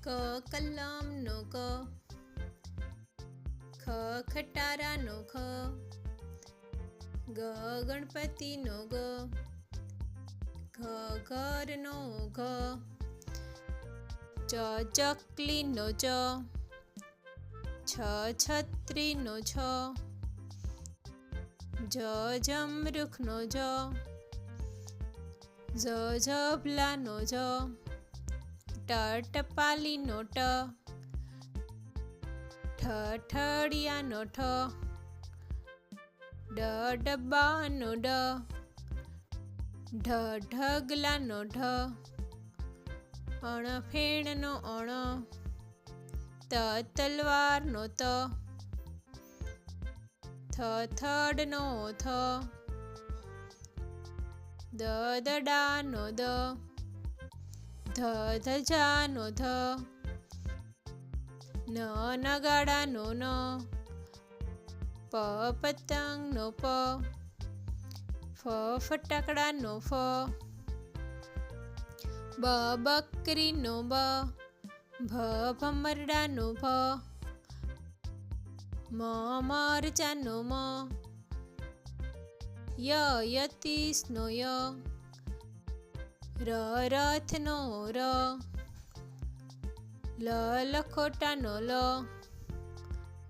ક કલમનો ક, ખ ખટારાનો ખ, ગ ગણપતિનો ગ, ઘ ઘરનો ઘ, ચ ચકલીનો ચ, છ છત્રીનો છ, જ જમરૂખનો જ, ઝ ઝબલાનો જ, ટ ટપાલીનો ટ, ઠ ઠળિયાનો ઠ, ડ ડબ્બાનો ડ, ઢ ઢગલાનો ઢ, અણ ફેણનો અણ, ત તલવારનો ત, થ થડનો થ, દ દડાનો દ, ધ ધજાનો ધ, ન નગાડાનો ન, પ પતંગનો પ, ફ ફટાકડાનો ફ, બ બકરીનો બ, ભ ભમરડાનો ભ, મ મરચાનો મ, ય યતીશનો ય, ર રથનો ર, લ લખોટાનો લ,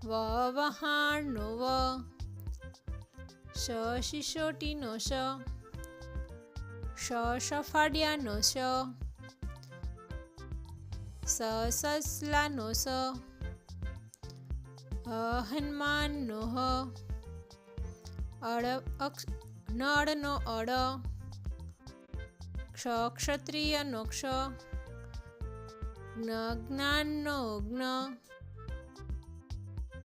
વ વહાણનો વ, શ સિસોટીનો શ, સફાડિયાનો શ, સસલાનો સ, હનુમાનનો હ, નળનો અળ, ક્ષત્રિયનો ક્ષ, જ્ઞાનનો જ્ઞ,